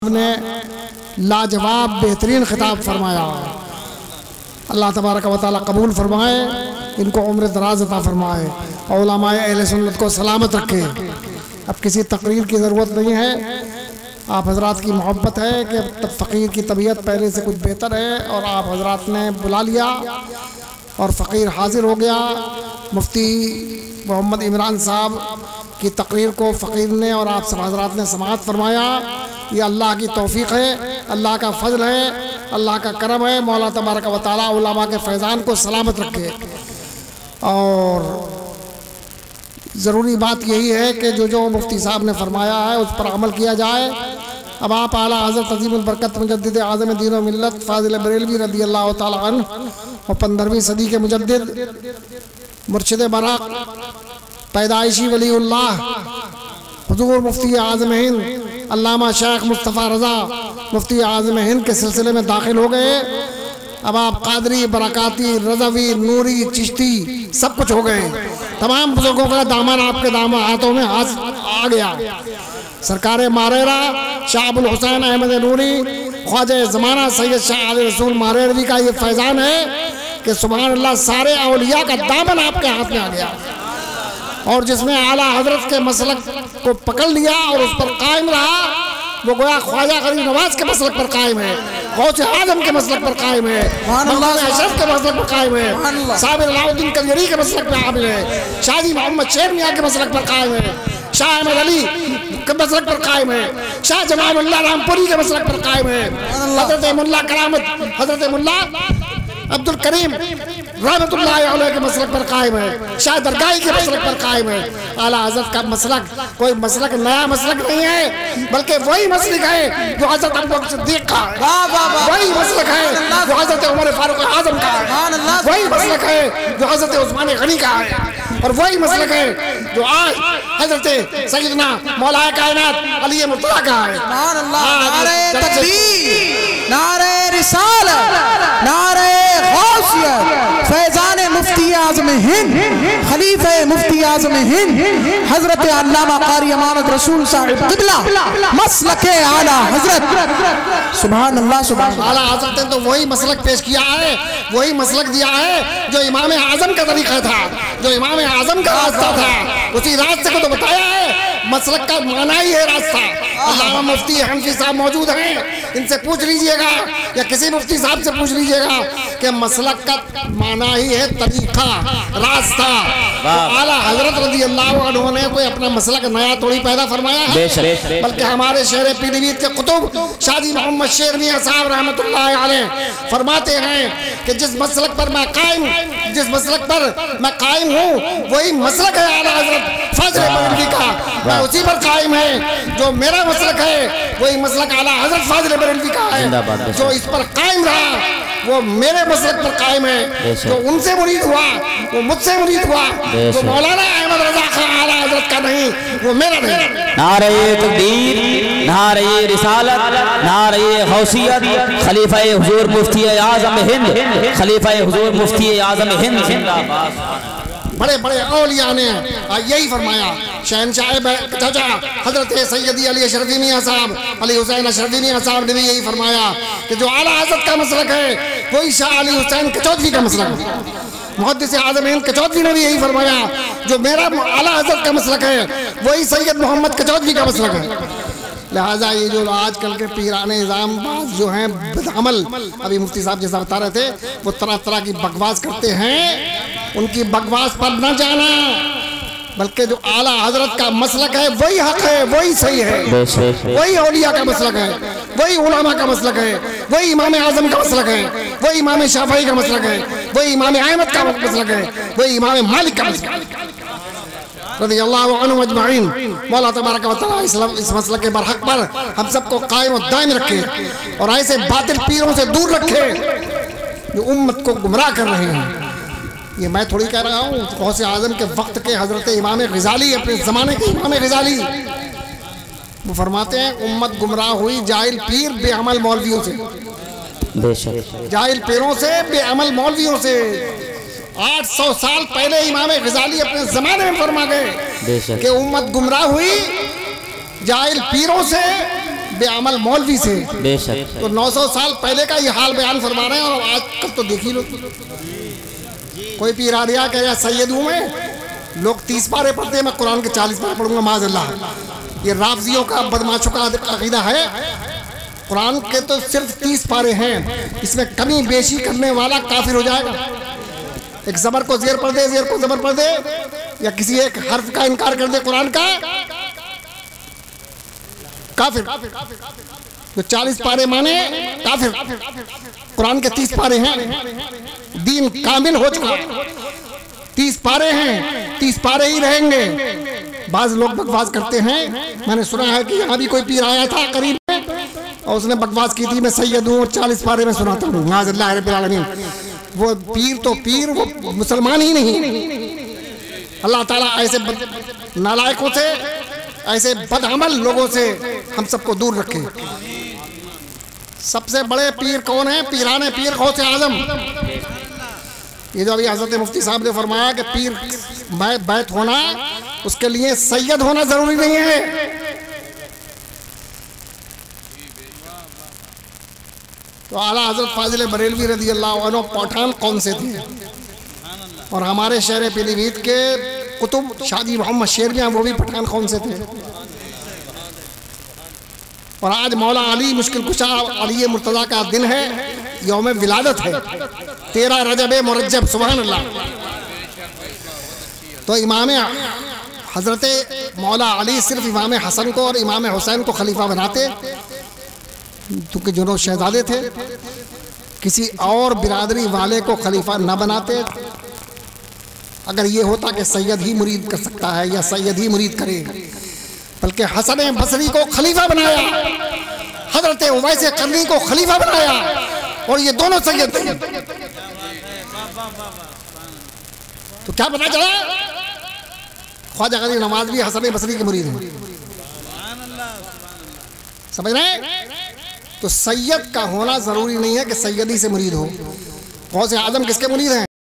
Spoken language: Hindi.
ने लाजवाब बेहतरीन खिताब फरमाया। अल्लाह तबारक व तआला कबूल फरमाए, इनको उम्र दराज अता फरमाए और उलमाए अहले सुन्नत को सलामत रखे। अब किसी तकरीर की ज़रूरत नहीं है, आप हजरात की मोहब्बत है कि फ़कीर की तबीयत पहले से कुछ बेहतर है और आप हजरात ने बुला लिया और फ़कीर हाजिर हो गया। मुफ्ती मोहम्मद इमरान साहब की तकरीर को फ़कीर ने और आप सब हजरात ने समाअत फरमाया। ये अल्लाह की तौफ़ीक़ है, अल्लाह का फ़ज़ल है, अल्लाह का करम है। मौला तबारक व तआला उलमा के फैज़ान को सलामत रखे। और ज़रूरी बात यही है कि जो मुफ्ती साहब ने फरमाया है उस पर अमल किया जाए। अब आप आला हज़रत अज़ीमुल बरकत मुजद्दिद आज़म दीन व मिल्लत फ़ाज़िल बरेलवी रज़ी अल्लाह तआला अन्हु और 15वीं सदी के मुजद्दिद मुर्शिद बराक़ पैदाइशी वलीउल्लाह हुज़ूर मुफ्ती आज़म हिंद अल्लामा शेख मुस्तफ़ा रज़ा मुफ्ती आज़म हिंद के सिलसिले में दाखिल हो गए। अब आप कादरी, बरकाती, रज़वी, नूरी, चिश्ती सब कुछ हो गए। तमाम बुजुर्गों का दामन आपके हाथों में आ गया। सरकार मारेरा शाह अबुल हुसैन अहमद नूरी ख्वाजा ज़माना सैयद शाह आले रसूल मारेरवी का ये फैज़ान है कि सुभान अल्लाह, सारे औलिया का दामन आपके हाथ में आ गया। और जिसमें आला हजरत के मसलक को पकड़ लिया और उस पर कायम रहा, वो गोया ख्वाजा गरीब नवाज के मसलक पर कायम है, गौसे आजम के मसलक पर कायम है, मौलाना अशरफ के मसलक पर कायम है, साबिर अलाउद्दीन कलयरी के मसलक पर कायम है, शादी मोहम्मद शेर मियाँ के मसलक पर कायम है, शाह अहमद अली के मसलक पर कायम है, शाह जमालुल्लाह रामपुरी के मसलक पर कायम है, हजरत मुल्ला करामत हजरत मुल्ला अब्दुल करीम रहमतुल्लाह अलैह के मसलक पर कायम है, शाह दरगाही के मसलक पर कायम है। आला हज़रत का मसलक कोई मसलक नया मसलक नहीं है, बल्कि वही मसलक है जो हज़रत अबू बकर सिद्दीक़ का है, वही मसलक है जो हज़रत उमर फारूक आज़म का है, वही मसलक है जो हज़रत उस्मान गनी का है, और वही मसलक है जो आज हज़रत सैयदना मौलाए कायनात अली मुर्तज़ा का है। नारे तकबीर, नारे रिसालत, नारे गौसियत, फैज़ान मुफ्ती आज़म हिंद, खलीफे मुफ्ती आज़म हिंद हजरत अल्लामा कारी अमानत रसूल साहिब क़िबला मसलके आला हजरत। सुभान अल्लाह, सुभान अल्लाह। आला हजरत ने तो वही मसलक पेश किया है, वही मसलक दिया है जो इमाम आज़म का तरीक़ा था, जो इमाम आज़म का रास्ता था, उसी रास्ते को तो बताया है। मसलक का माना ही है रास्ता। अल्लामा मुफ्ती हनफी साहब मौजूद हैं, इनसे पूछ लीजिएगा या किसी मुफ्ती साहब से पूछ लीजिएगा कि मसलक का माना ही है तरीका, रास्ता। तो आला हजरत रज़ी अल्लाह अन्हु ने कोई अपना मसलक नया थोड़ी पैदा फरमाया है, बल्कि हमारे शेर पीलीभीत के कुतुब शादी मोहम्मद शेर मियाँ साहब रहमतुल्लाह अलैह फरमाते हैं कि जिस मसलक पर मैं कायम, जिस मसलक पर मैं कायम हूँ वही मसलक है आला हजरत फ़ाज़िल बरेलवी का, मैं उसी पर कायम है। जो मेरा मसलक है वही मसलक आला हजरत फ़ाज़िल बरेलवी का है। जो इस पर कायम रहा वो मेरे मसलक पर कायम है। जो उनसे मुरीद हुआ वो मुझसे मुरीद हुआ, जो मौलाना अहमद रज़ा खान आला हजरत का नहीं वो मेरा नहीं। नारे तकबीर, नारे रिसालत, नारे गौसियत, खलीफा हुजूर मुफ्ती आज़म हिंद, खलीफा हुजूर मुफ्ती आज़म हिंद जिंदाबाद। बड़े बड़े औलिया ने यही फरमाया। शहनशाह चाचा हजरत सैयदी अली अशरफी मियाँ साहब, अली हुसैन अशरफी मियाँ साहब ने भी यही फरमाया कि जो आला हज़रत का मसलक है वही शाह अली हुसैन कचौधरी का मसलक है। मुहद्दिस आज़म हिंद कचौधरी ने भी यही फरमाया, जो मेरा आला हज़रत का मसलक है वही सैयद मोहम्मद कचौधरी का मसलक है। लिहाजा ये जो आजकल के पीराने निज़ाम जो हैं बदअमल, अभी मुफ्ती साहब जैसा बता रहे थे, वो तरह तरह की बकवास करते हैं, उनकी बकवास पर न जाना, बल्कि जो आला हजरत का मसलक है वही हक है, वही सही है, वही औलिया का मसलक है, वही उलमा का मसलक है, वही इमाम आज़म का मसलक है, वही इमाम शाफ़ई का मसलक है, वही इमाम अहमद का मसलक है, वही इमाम मालिक का मसलक है रज़ी अल्लाह अन्हु अजमईन। मौला तबारक व तआला इस मसलक के बरहक पर हम सबको कायम और दायम रखे और ऐसे बातिल पीरों से दूर रखे जो उम्मत को गुमराह कर रहे हैं। ये मैं थोड़ी कह रहा हूँ, गौसे आज़म के वक्त के हजरत इमाम ग़ज़ाली, अपने ज़माने के इमाम ग़ज़ाली, वो फरमाते हैं उम्मत गुमराह हुई जाहिल पीर बेअमल मौलवियों से, जाहिल पीरों से, बेअमल मौलवियों से। 800 साल पहले इमाम ग़ज़ाली अपने ज़माने में फरमा गए कि उम्मत गुमराह हुई जाहिल पीरों से, बेअमल मौलवी से। बेशक। तो 900 साल पहले का ये हाल बयान फरमा रहे हैं और आज कल तो देख ही लो। कोई पीर आ रहा कह सैयद हूँ मैं, लोग 30 पारे पढ़ते हैं, मैं कुरान के 40 पारे पढ़ूंगा माज़अल्लाह। ये राफ़ज़ियों का बदमाशों का अक़ीदा है। कुरान के तो सिर्फ 30 पारे हैं, इसमें कमी बेशी करने वाला काफिर हो जाएगा। एक ज़बर को ज़ेर पढ़ दे, ज़ेर को ज़बर पढ़ दे, या किसी एक हर्फ का इनकार कर दे कुरान का, काफिर। तो 40 पारे माने काफिर। कुरान के 30 पारे हैं, दीन कामिल हो चुका। 30 पारे हैं, 30 पारे ही रहेंगे। बाज लोग बकवास करते हैं, मैंने सुना है कि यहाँ भी कोई पीर आया था करीब में और उसने बकवास की थी मैं सैयद हूँ और 40 पारे में सुनाता हूँ। माज़अल्लाह रब्बिल आलमीन। वो पीर तो पीर, वो मुसलमान ही नहीं। अल्लाह ताला ऐसे नालायकों से, ऐसे बदअमल लोगों से हम सबको दूर रखे। सबसे बड़े पीर कौन है? पीराने पीर गौसे आजम। ये जो अभी हज़रत मुफ्ती साहब ने फरमाया कि पीर बैत होना, उसके लिए सैयद होना जरूरी नहीं है। तो आला हज़रत फाजिल बरेलवी रज़ी अल्लाह अन्हु पठान कौन से थे? और हमारे शहर पीलीभीत के कुतुब शादी मोहम्मद शेरवियाँ, वो भी पठान कौन से थे? और आज मौला अली मुश्किल कुशा अली मुर्तज़ा का दिन है, यौम विलादत है, 13 रजब मुरज्जब, सुभान अल्लाह। तो इमाम हज़रत मौला अली सिर्फ इमाम हसन को और इमाम हुसैन को खलीफा बनाते, क्योंकि दोनों शहजादे थे, किसी और बिरादरी वाले को खलीफा न बनाते। अगर ये होता कि सैयद ही मुरीद कर सकता है या सैयद ही मुरीद करे, बल्कि हसन बसरी को खलीफा बनाया, हजरत उवैस कर्नी को खलीफा बनाया, और ये दोनों सैयद थे। तो क्या पता चला? ख्वाजा गनी नवाज भी हसन बसरी के मुरीद हैं। समझ रहे? तो सैयद का होना जरूरी नहीं है कि सैयदी से मुरीद हो। गौसे आजम किसके मुरीद हैं?